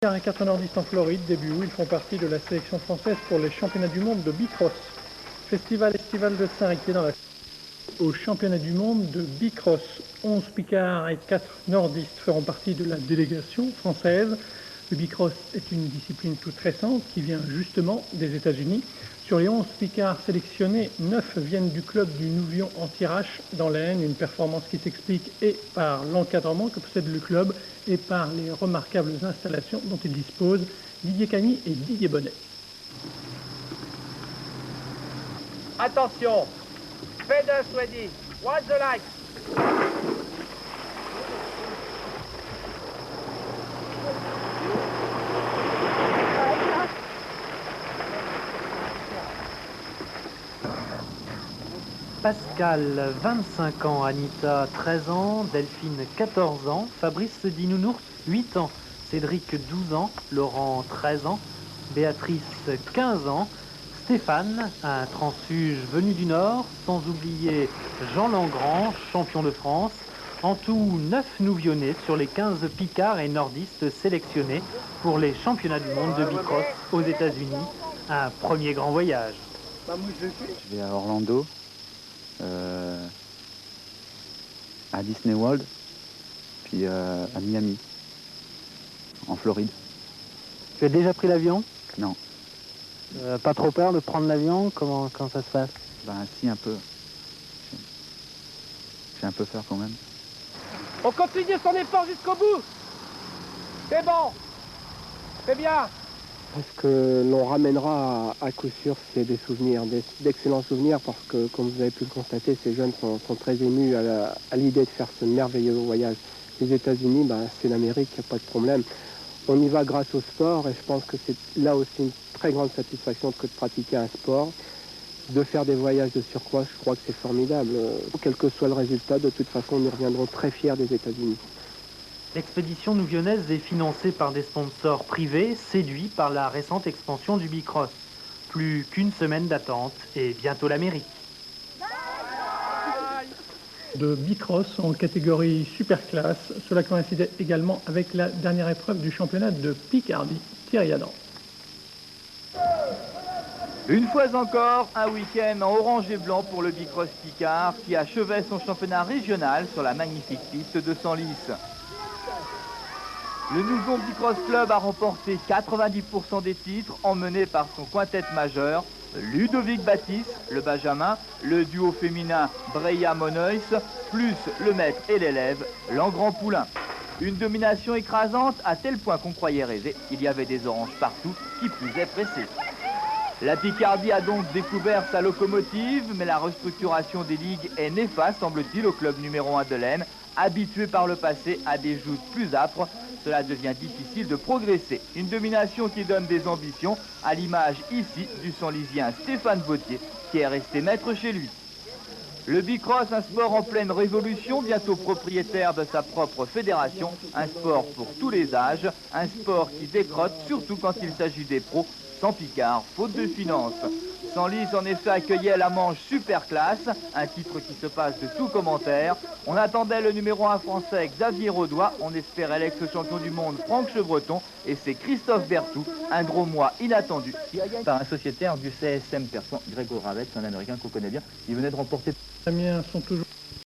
Et 4 nordistes en Floride, début août, ils font partie de la sélection française pour les championnats du monde de bicross. Festival estival de Saint-Riquier dans la au championnat du monde de bicross. 11 picards et 4 nordistes feront partie de la délégation française. Le bicross est une discipline toute récente qui vient justement des États-Unis. Sur les 11 picards sélectionnés, 9 viennent du club du Nouvion en Thiérache dans l'Aisne, une performance qui s'explique et par l'encadrement que possède le club et par les remarquables installations dont il dispose. Didier Cagny et Didier Bonnet. Attention, Feders ready, watch the light. Pascal, 25 ans, Anita, 13 ans, Delphine, 14 ans, Fabrice Dinounours, 8 ans, Cédric, 12 ans, Laurent, 13 ans, Béatrice, 15 ans, Stéphane, un transfuge venu du Nord, sans oublier Jean Langrand, champion de France. En tout, 9 Nouvionnais sur les 15 picards et nordistes sélectionnés pour les championnats du monde de bicross aux États-Unis. Un premier grand voyage. Je vais à Orlando, à Disney World, puis à Miami, en Floride. Tu as déjà pris l'avion ? Non, Pas trop peur de prendre l'avion ? Comment ça se passe ? ben si, un peu. J'ai un peu peur quand même. On continue son effort jusqu'au bout. C'est bon, c'est bien. Ce que l'on ramènera à coup sûr, c'est des souvenirs, d'excellents souvenirs, parce que, comme vous avez pu le constater, ces jeunes sont très émus à l'idée de faire ce merveilleux voyage. Les États-Unis, c'est l'Amérique, il n'y a pas de problème. On y va grâce au sport, et je pense que c'est là aussi une très grande satisfaction que de pratiquer un sport, de faire des voyages de surcroît. Je crois que c'est formidable. Quel que soit le résultat, de toute façon, nous reviendrons très fiers des États-Unis. L'expédition nouvionnaise est financée par des sponsors privés, séduits par la récente expansion du bicross. Plus qu'une semaine d'attente et bientôt l'Amérique. De bicross en catégorie superclasse, cela coïncidait également avec la dernière épreuve du championnat de Picardie. Thierry Adam. Une fois encore, un week-end en orange et blanc pour le bicross Picard qui achevait son championnat régional sur la magnifique piste de Senlis. Le Nouveau Bicross Club a remporté 90% des titres, emmené par son quintet majeur, Ludovic Baptiste, le Benjamin, le duo féminin Breya Monois, plus le maître et l'élève, Langrand Poulain. Une domination écrasante à tel point qu'on croyait rêver, il y avait des oranges partout, qui plus est pressés. La Picardie a donc découvert sa locomotive, mais la restructuration des ligues est néfaste, semble-t-il, au club numéro 1 de l'Aisne. Habitué par le passé à des joutes plus âpres, cela devient difficile de progresser. Une domination qui donne des ambitions, à l'image ici du Senlisien Stéphane Vautier, qui est resté maître chez lui. Le bicross, un sport en pleine révolution, bientôt propriétaire de sa propre fédération, un sport pour tous les âges, un sport qui décrotte, surtout quand il s'agit des pros, sans picard, faute de finances. Senlis en effet accueillait la manche Superclasse, un titre qui se passe de tout commentaire. On attendait le numéro 1 français Xavier Rodois, on espérait l'ex-champion du monde Franck Chevreton, et c'est Christophe Bertou, un gros mois inattendu, par un sociétaire du CSM Persan, Grégo Ravette, un américain qu'on connaît bien. Il venait de remporter. Les Amiens sont toujours